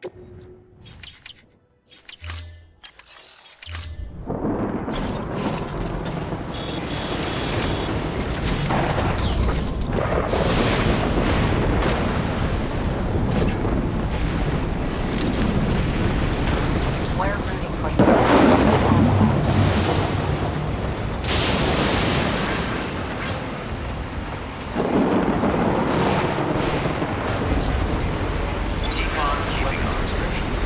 Keep on keeping on restrictions.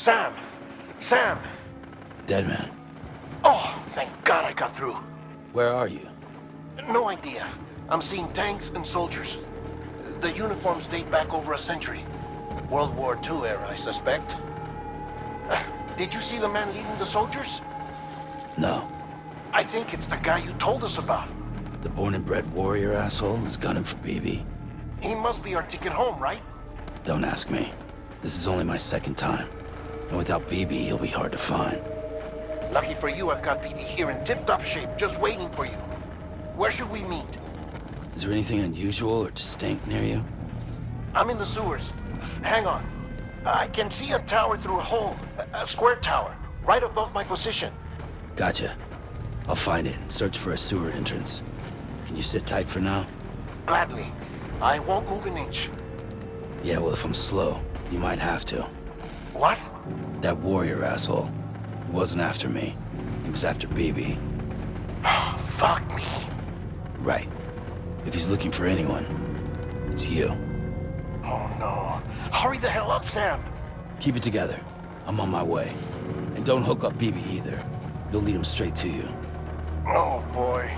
Sam! Sam! Dead man. Oh, thank God I got through. Where are you? No idea. I'm seeing tanks and soldiers. The uniforms date back over a century. World War II era, I suspect. Did you see the man leading the soldiers? No. I think it's the guy you told us about. The born and bred warrior asshole who's gunning for BB. He must be our ticket home, right? Don't ask me. This is only my second time. And without BB, he'll be hard to find. Lucky for you, I've got BB here in tip-top shape, just waiting for you. Where should we meet? Is there anything unusual or distinct near you? I'm in the sewers. Hang on. I can see a tower through a hole. A square tower, right above my position. Gotcha. I'll find it and search for a sewer entrance. Can you sit tight for now? Gladly. I won't move an inch. Yeah, well, if I'm slow, you might have to. What? That warrior asshole. He wasn't after me. He was after BB. Fuck me. Right. If he's looking for anyone, it's you. Oh no. Hurry the hell up, Sam. Keep it together. I'm on my way. And don't hook up BB either. You'll lead him straight to you. Oh boy.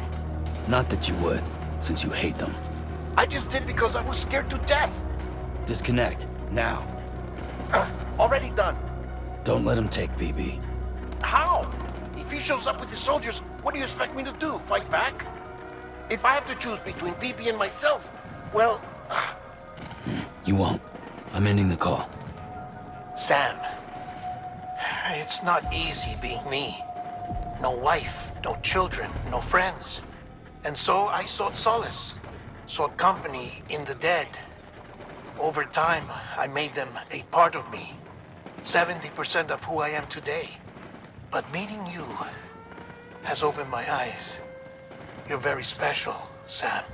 Not that you would, since you hate them. I just did because I was scared to death. Disconnect, now. Already done. Don't let him take BB. How? If he shows up with his soldiers, what do you expect me to do? Fight back? If I have to choose between BB and myself, well... You won't. I'm ending the call. Sam, it's not easy being me. No wife, no children, no friends. And so I sought solace, sought company in the dead. Over time, I made them a part of me. 70% of who I am today. But meeting you has opened my eyes. You're very special, Sam.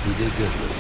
You did good, Luke.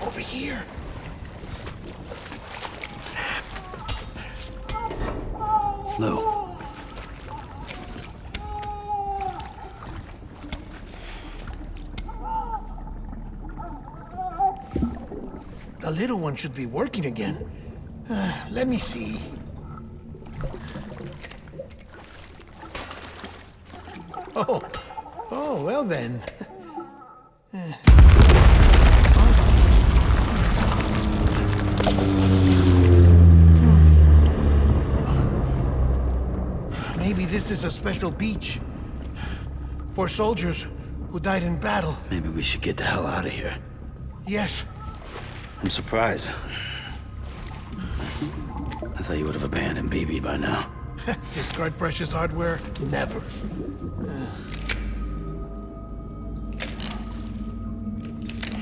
Over here. Sam. Lou. The little one should be working again. Let me see. Oh, well then. Maybe this is a special beach for soldiers who died in battle. Maybe we should get the hell out of here. Yes. I'm surprised. I thought you would have abandoned BB by now. Discard precious hardware? Never.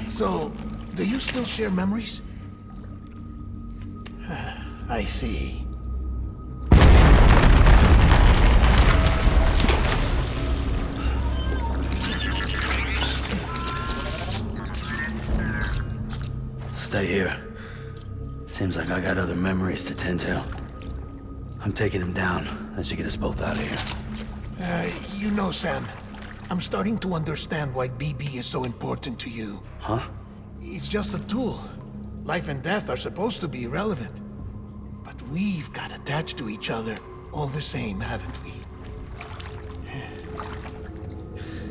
So, do you still share memories? I see. Stay here. Seems like I got other memories to tend to. I'm taking him down as you get us both out of here. You know, Sam, I'm starting to understand why BB is so important to you. Huh? It's just a tool. Life and death are supposed to be irrelevant. But we've got attached to each other all the same, haven't we?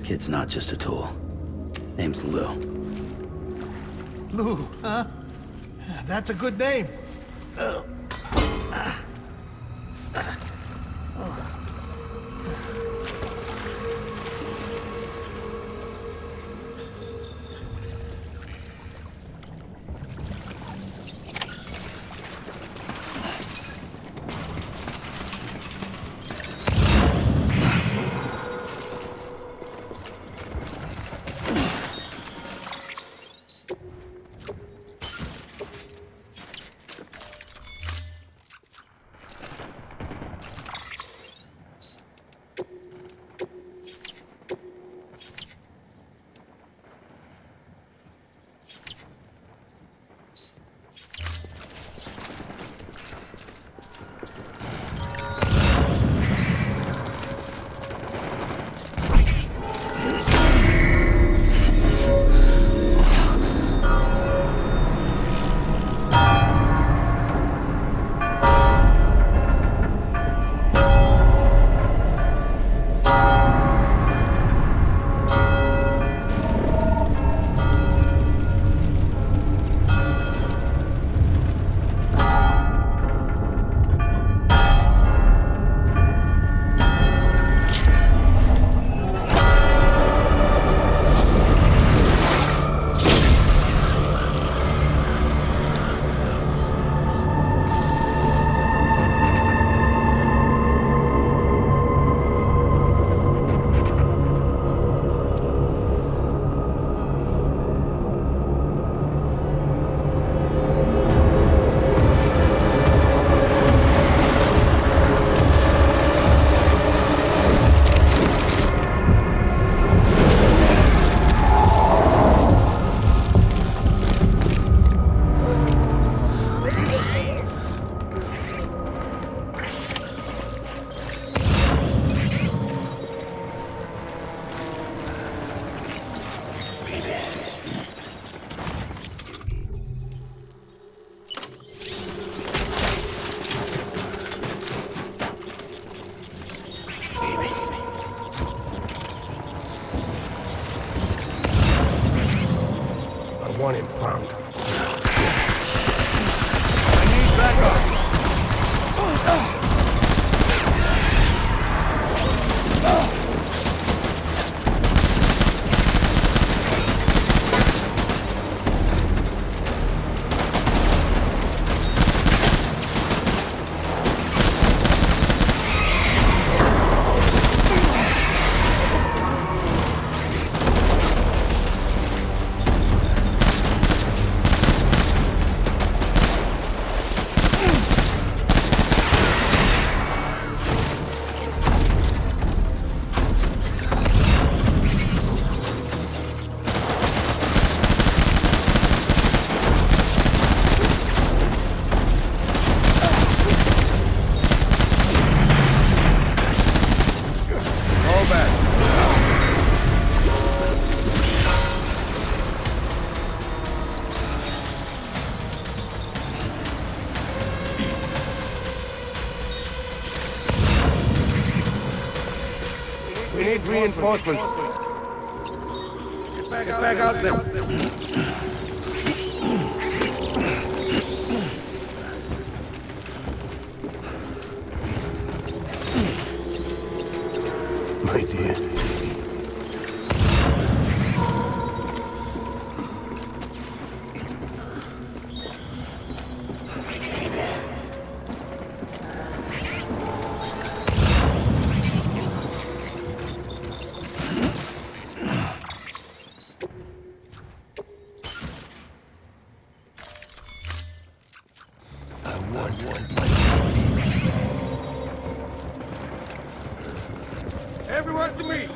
Kid's not just a tool. Name's Lou. Lou, huh? That's a good name. Want him found. I need backup. We need reinforcements. Get back out there. My dear. everywhere to me!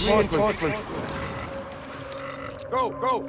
Reinforcements. Go, go!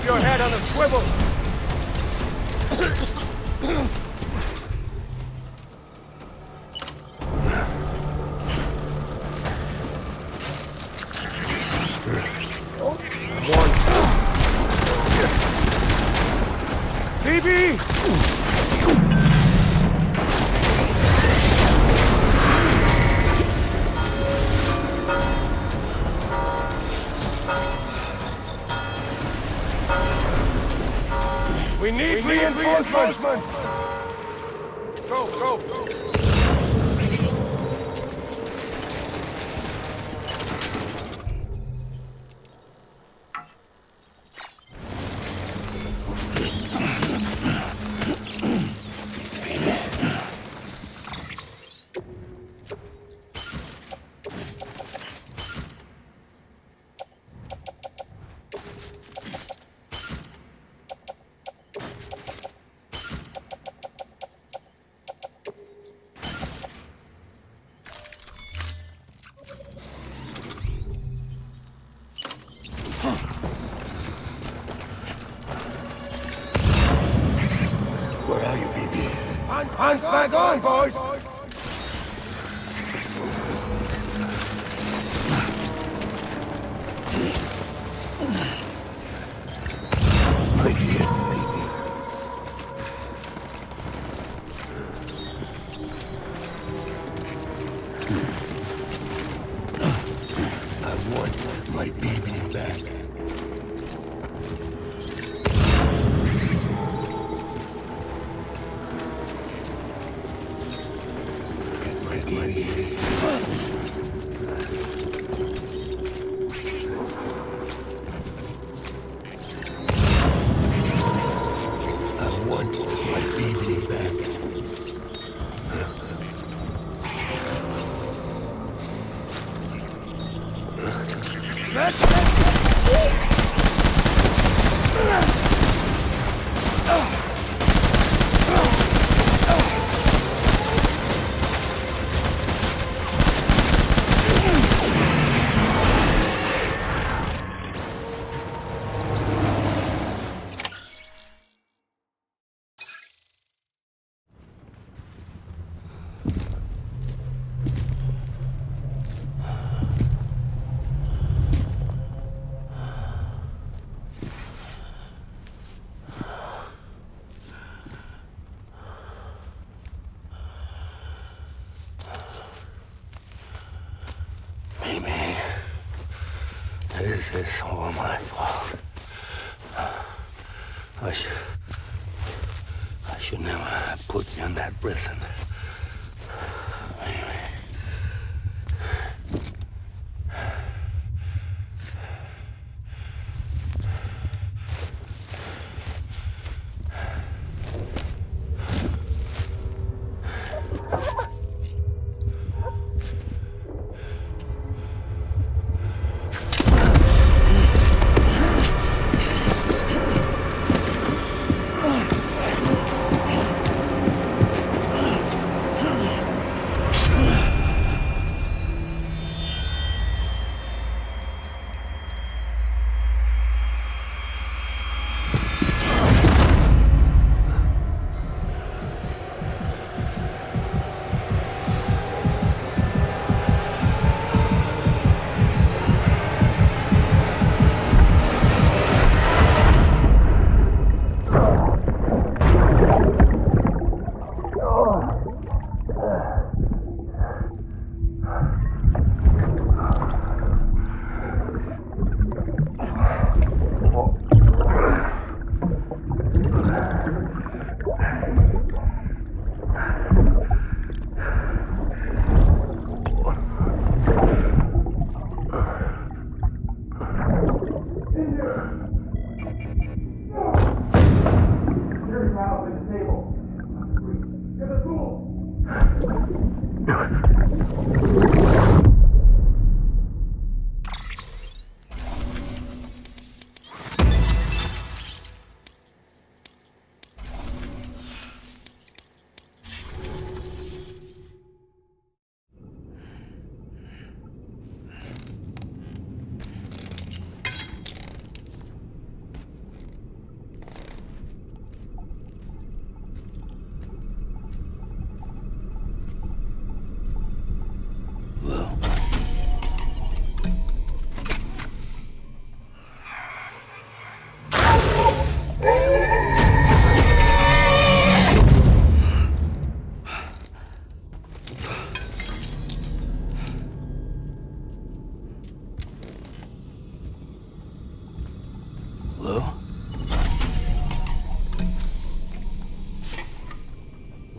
Your head on a swivel! BB! We need reinforcements! Go, go! Where are you, baby? Hands back on, boys! Right here, baby. I want my baby back. I want my baby back. Amy, this is all my fault. I should never have put you in that prison. Amy.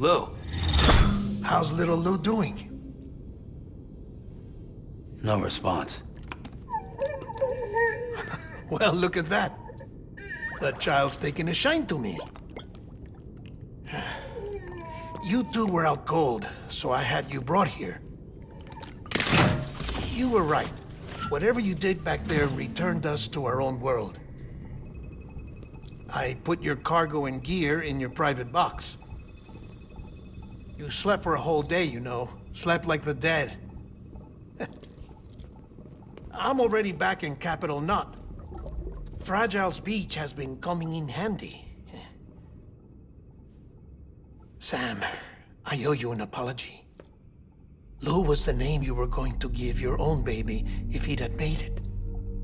Lou. How's little Lou doing? No response. Well, look at that. The child's taking a shine to me. You two were out cold, so I had you brought here. You were right. Whatever you did back there returned us to our own world. I put your cargo and gear in your private box. You slept for a whole day, you know. Slept like the dead. I'm already back in Capital Knot. Fragile's beach has been coming in handy. Sam, I owe you an apology. Lou was the name you were going to give your own baby if he'd had made it.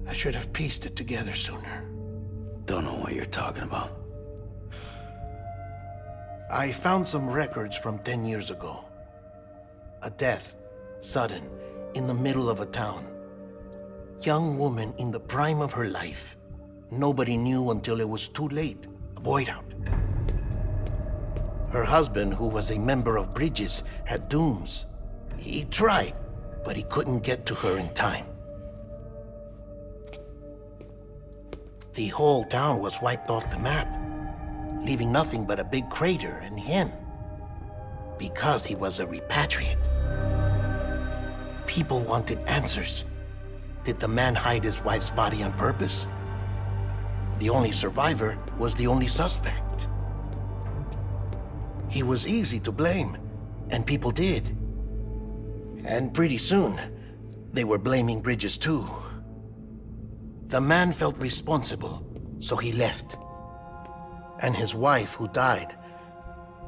I should have pieced it together sooner. Don't know what you're talking about. I found some records from 10 years ago. A death, sudden, in the middle of a town. Young woman in the prime of her life. Nobody knew until it was too late. A void out. Her husband, who was a member of Bridges, had dooms. He tried, but he couldn't get to her in time. The whole town was wiped off the map, leaving nothing but a big crater and him. Because he was a repatriate. People wanted answers. Did the man hide his wife's body on purpose? The only survivor was the only suspect. He was easy to blame, and people did. And pretty soon, they were blaming Bridges too. The man felt responsible, so he left. And his wife, who died,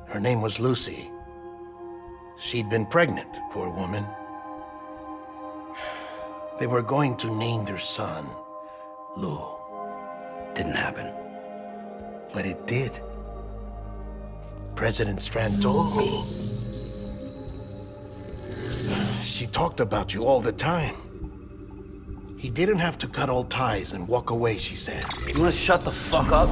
her name was Lucy. She'd been pregnant, poor woman. They were going to name their son Lou. Didn't happen. But it did. President Strand told me. She talked about you all the time. He didn't have to cut all ties and walk away, she said. You wanna shut the fuck up?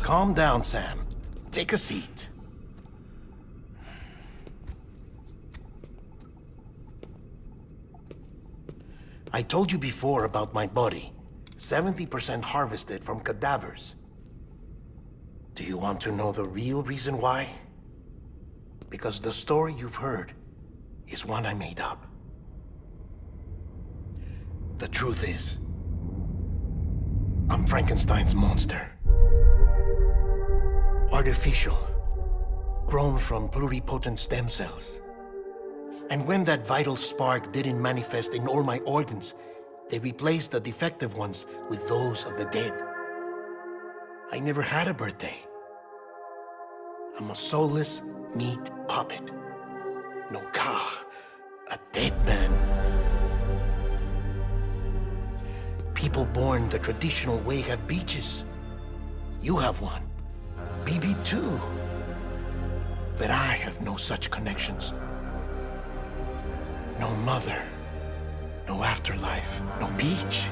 Calm down, Sam. Take a seat. I told you before about my body. 70% harvested from cadavers. Do you want to know the real reason why? Because the story you've heard is one I made up. The truth is, I'm Frankenstein's monster. Artificial, grown from pluripotent stem cells. And when that vital spark didn't manifest in all my organs, they replaced the defective ones with those of the dead. I never had a birthday. I'm a soulless meat puppet. No ka, a dead man. People born the traditional way have beaches. You have one. BB too. But I have no such connections. No mother, no afterlife, no beach.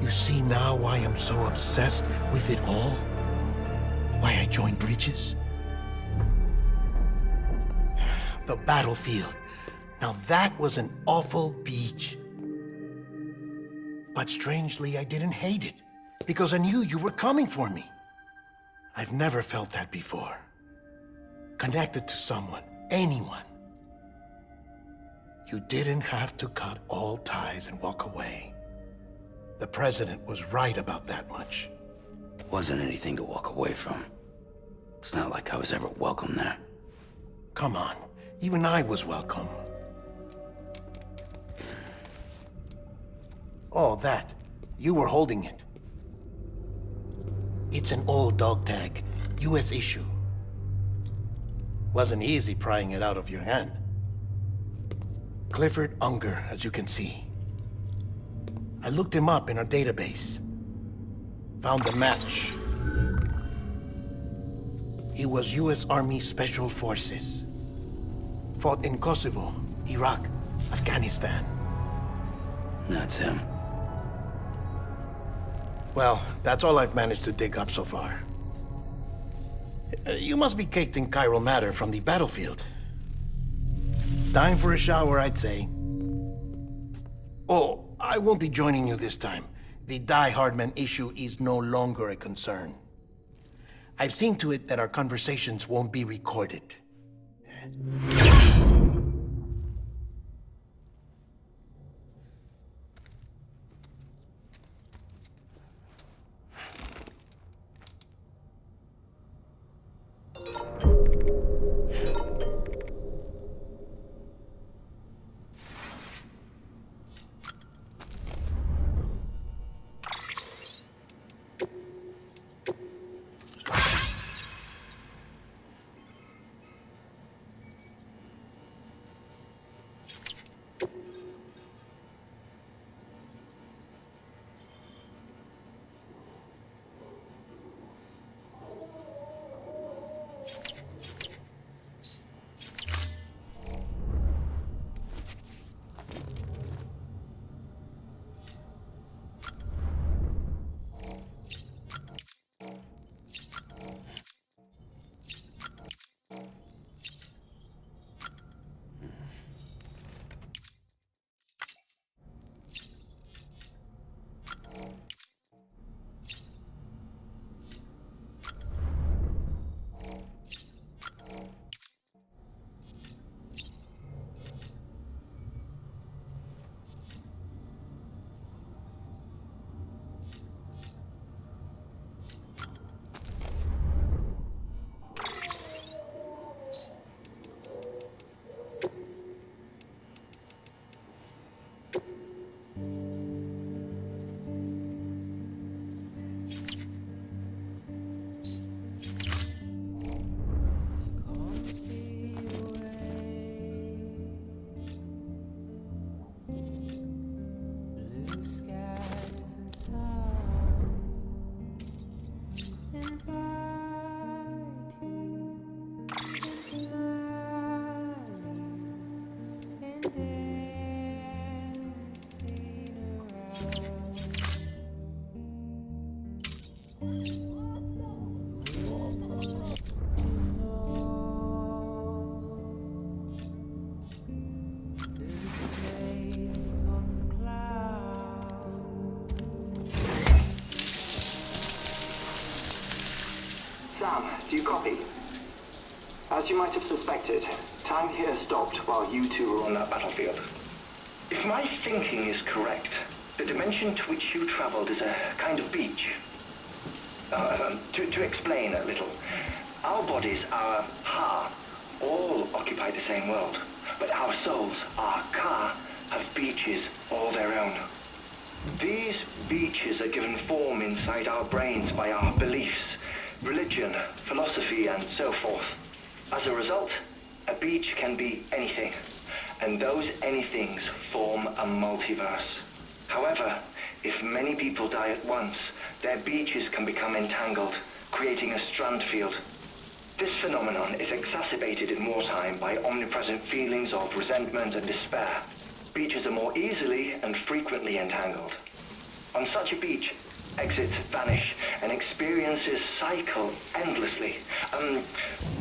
You see now why I'm so obsessed with it all? Why I joined Bridges? The battlefield. Now that was an awful beach. But strangely, I didn't hate it, because I knew you were coming for me. I've never felt that before. Connected to someone, anyone. You didn't have to cut all ties and walk away. The president was right about that much. Wasn't anything to walk away from. It's not like I was ever welcome there. Come on, even I was welcome. Oh, that. You were holding it. It's an old dog tag, US issue. Wasn't easy prying it out of your hand. Clifford Unger, as you can see. I looked him up in our database. Found a match. He was US Army Special Forces. Fought in Kosovo, Iraq, Afghanistan. That's him. Well, that's all I've managed to dig up so far. You must be caked in chiral matter from the battlefield. Time for a shower, I'd say. Oh, I won't be joining you this time. The Die Hardman issue is no longer a concern. I've seen to it that our conversations won't be recorded. Sam, do you copy? As you might have suspected, time here stopped while you two were on that battlefield. If my thinking is correct, the dimension to which you traveled is a kind of beach. To explain a little, our bodies, our ha, all occupy the same world, but our souls, our ka, have beaches all their own. These beaches are given form inside our brains by our beliefs, religion, philosophy, and so forth. As a result, a beach can be anything, and those anythings form a multiverse. However, if many people die at once, their beaches can become entangled, creating a strand field. This phenomenon is exacerbated in wartime by omnipresent feelings of resentment and despair. Beaches are more easily and frequently entangled. On such a beach, exits vanish and experiences cycle endlessly.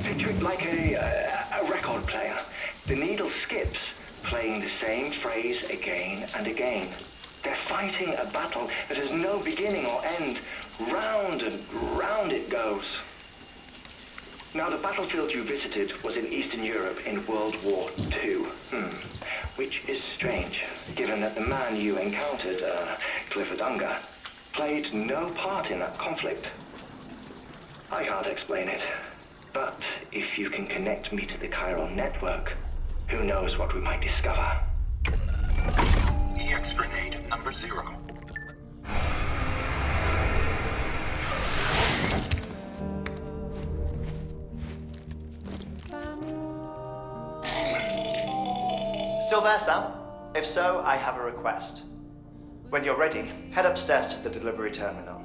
Picture it like a record player. The needle skips, playing the same phrase again and again. They're fighting a battle that has no beginning or end. Round and round it goes. Now, the battlefield you visited was in Eastern Europe in World War II. Which is strange, given that the man you encountered, Clifford Unger, played no part in that conflict. I can't explain it, but if you can connect me to the chiral network, who knows what we might discover. EX grenade number 0. Still there, Sam? If so, I have a request. When you're ready, head upstairs to the delivery terminal.